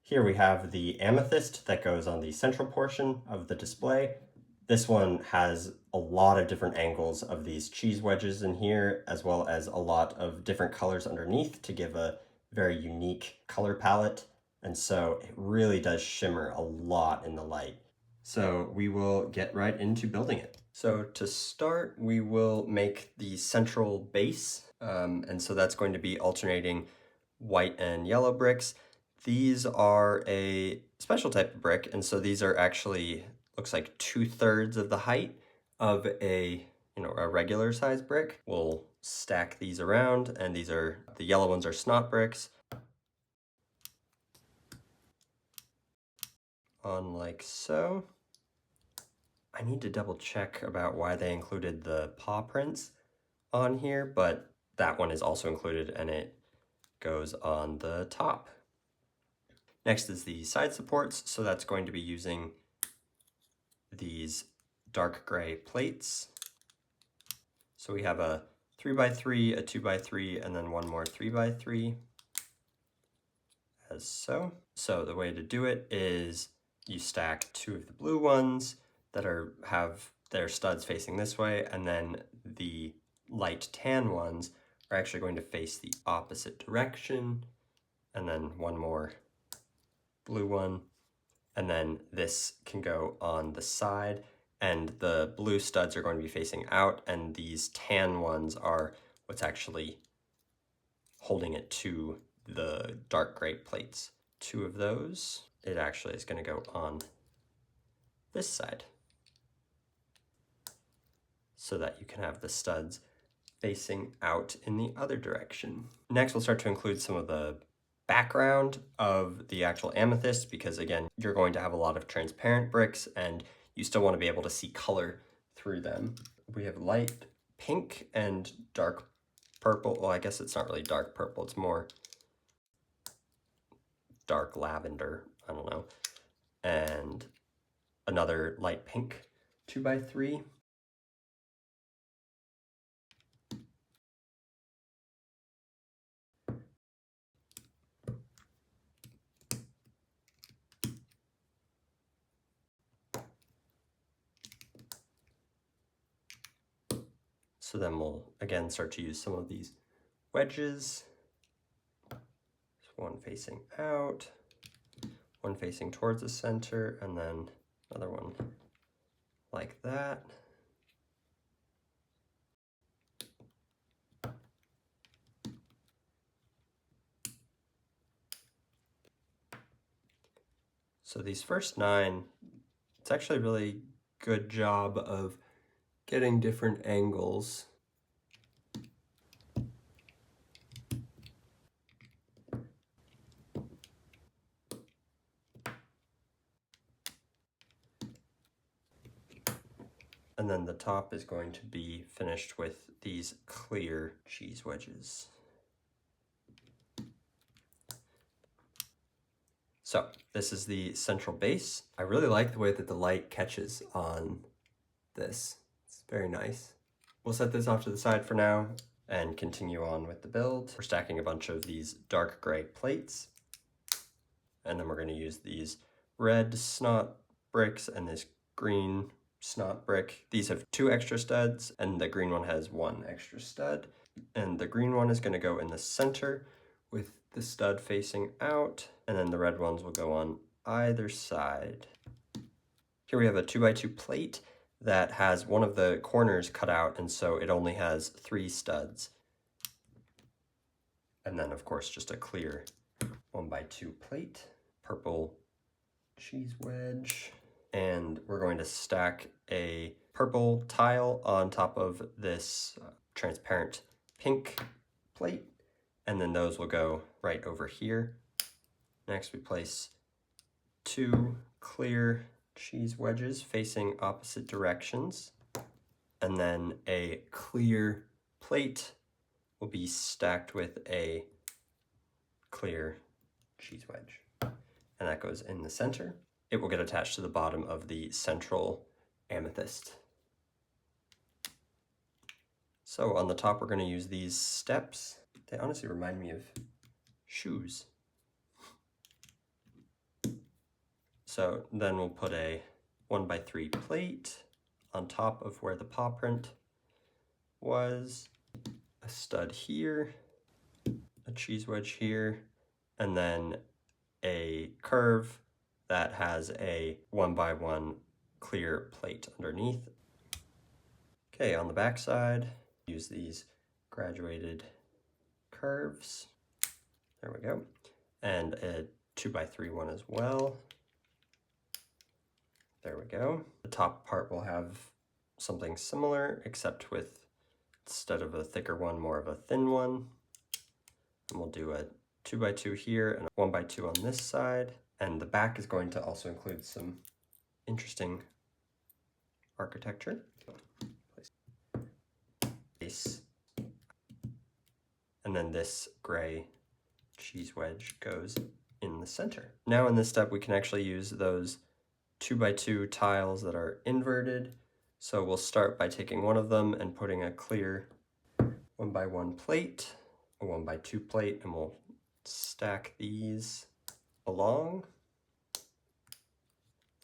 Here we have the amethyst that goes on the central portion of the display. This one has a lot of different angles of these cheese wedges in here, as well as a lot of different colors underneath to give a very unique color palette. And so it really does shimmer a lot in the light. So we will get right into building it. So to start, we will make the central base. And so that's going to be alternating white and yellow bricks. These are a special type of brick, and so these are actually, looks like 2/3 of the height of a regular size brick. We'll stack these around, and these are, the yellow ones are snot bricks. On like so. I need to double check about why they included the paw prints on here, but that one is also included and it goes on the top. Next is the side supports, so that's going to be using these dark gray plates. So we have a 3x3, a 2x3, and then one more 3x3, as so. So the way to do it is you stack two of the blue ones that have their studs facing this way, and then the light tan ones are actually going to face the opposite direction, and then one more blue one, and then this can go on the side, and the blue studs are going to be facing out, and these tan ones are what's actually holding it to the dark gray plates. Two of those, it actually is going to go on this side so that you can have the studs facing out in the other direction. Next, we'll start to include some of the background of the actual amethyst, because again, you're going to have a lot of transparent bricks and you still want to be able to see color through them. We have light pink and dark purple. Well, I guess it's not really dark purple, it's more dark lavender, I don't know. And another light pink 2x3. So then we'll again start to use some of these wedges. One facing out, one facing towards the center, and then another one like that. So these first 9, it's actually a really good job of getting different angles. And then the top is going to be finished with these clear cheese wedges. So this is the central base. I really like the way that the light catches on this. It's very nice. We'll set this off to the side for now and continue on with the build. We're stacking a bunch of these dark gray plates, and then we're going to use these red snot bricks and this green snot brick. These have 2 extra studs, and the green one has 1 extra stud. And the green one is going to go in the center with the stud facing out, and then the red ones will go on either side. Here we have a 2x2 plate that has one of the corners cut out, and so it only has 3 studs. And then of course just a clear 1x2 plate, purple cheese wedge, and we're going to stack a purple tile on top of this transparent pink plate, and then those will go right over here. Next we place 2 clear cheese wedges facing opposite directions, and then a clear plate will be stacked with a clear cheese wedge, and that goes in the center. It will get attached to the bottom of the central amethyst. So on the top we're going to use these steps. They honestly remind me of shoes. So then we'll put a 1x3 plate on top of where the paw print was, a stud here, a cheese wedge here, and then a curve that has a 1x1 clear plate underneath. Okay, on the back side, use these graduated curves. There we go. And a 2x3 one as well. There we go. The top part will have something similar, except with, instead of a thicker one, more of a thin one. And we'll do a 2x2 here and a 1x2 on this side. And the back is going to also include some interesting architecture. And then this gray cheese wedge goes in the center. Now in this step, we can actually use those 2x2 tiles that are inverted. So we'll start by taking one of them and putting a clear 1x1 plate, a 1x2 plate, and we'll stack these along.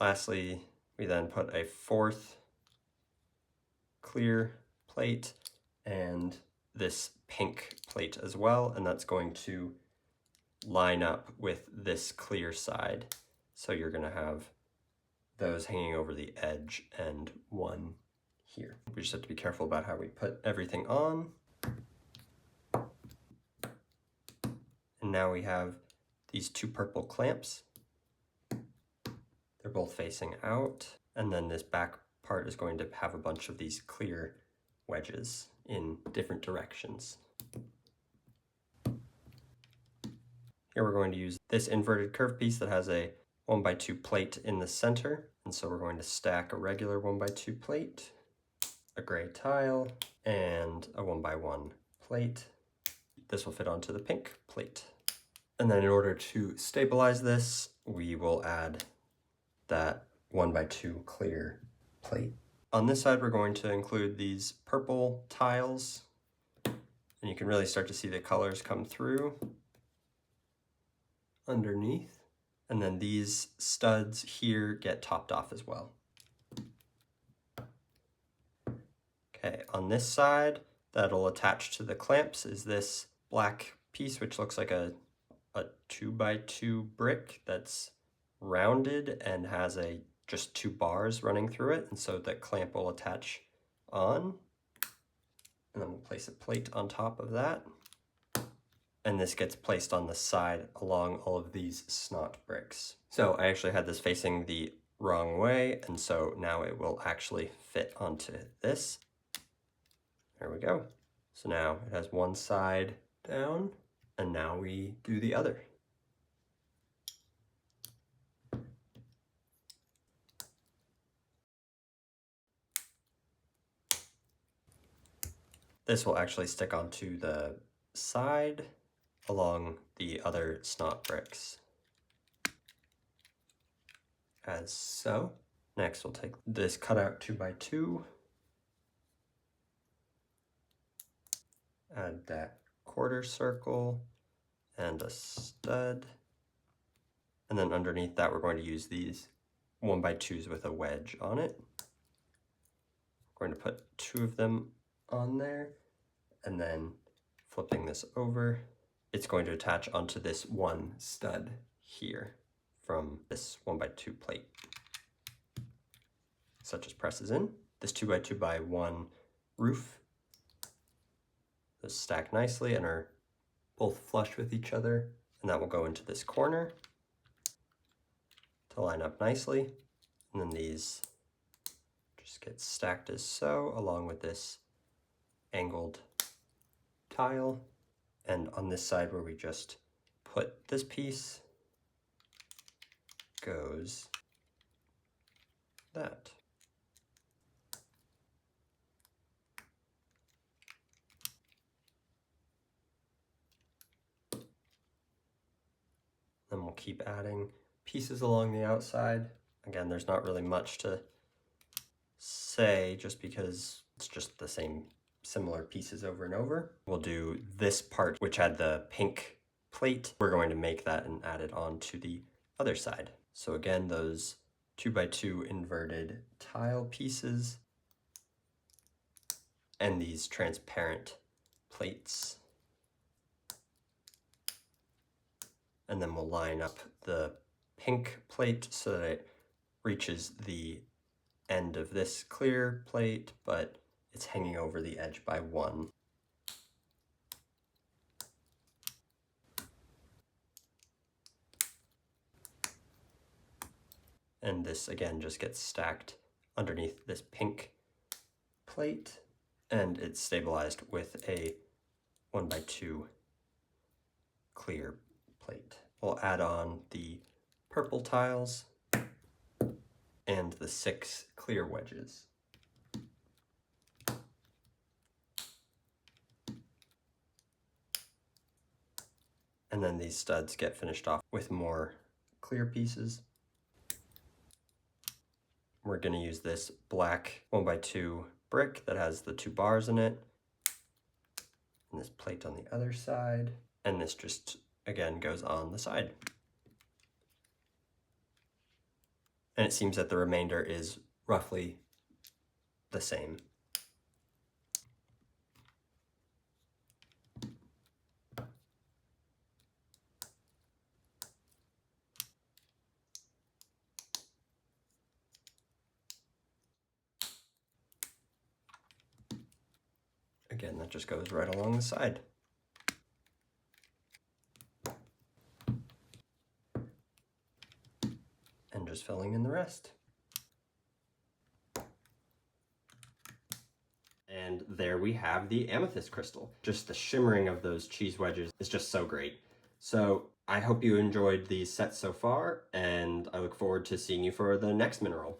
Lastly, we then put a fourth clear plate and this pink plate as well, and that's going to line up with this clear side. So you're going to have those hanging over the edge and one here. We just have to be careful about how we put everything on. And now we have these two purple clamps. They're both facing out, and then this back part is going to have a bunch of these clear wedges in different directions. Here we're going to use this inverted curve piece that has a 1x2 plate in the center, and so we're going to stack a regular 1x2 plate, a gray tile, and a 1x1 plate. This will fit onto the pink plate. And then in order to stabilize this, we will add that 1x2 clear plate. On this side, we're going to include these purple tiles, and you can really start to see the colors come through underneath. And then these studs here get topped off as well. Okay, on this side, that'll attach to the clamps is this black piece, which looks like a 2x2 brick that's rounded and has just two bars running through it, and so the clamp will attach on. And then we'll place a plate on top of that. And this gets placed on the side along all of these snot bricks. So I actually had this facing the wrong way, and so now it will actually fit onto this. There we go. So now it has one side down, and now we do the other. This will actually stick onto the side along the other snot bricks, as so. Next, we'll take this cutout 2x2, add that quarter circle and a stud, and then underneath that we're going to use these 1x2s with a wedge on it. We're going to put two of them on there, and then flipping this over, it's going to attach onto this one stud here from this 1x2 plate. So it just presses in. This 2x2x1 roof, those stack nicely and are both flush with each other, and that will go into this corner to line up nicely. And then these just get stacked as so, along with this angled tile. And on this side where we just put this piece goes that. Then we'll keep adding pieces along the outside. Again, there's not really much to say just because it's just the same similar pieces over and over. We'll do this part, which had the pink plate. We're going to make that and add it on to the other side. So again, those 2x2 inverted tile pieces and these transparent plates. And then we'll line up the pink plate so that it reaches the end of this clear plate, but it's hanging over the edge by 1. And this again just gets stacked underneath this pink plate, and it's stabilized with a 1x2 clear plate. We'll add on the purple tiles and the 6 clear wedges. And then these studs get finished off with more clear pieces. We're going to use this black 1x2 brick that has the 2 bars in it, and this plate on the other side, and this just again goes on the side. And it seems that the remainder is roughly the same. Again, that just goes right along the side. And just filling in the rest. And there we have the amethyst crystal. Just the shimmering of those cheese wedges is just so great. So I hope you enjoyed these sets so far, and I look forward to seeing you for the next mineral.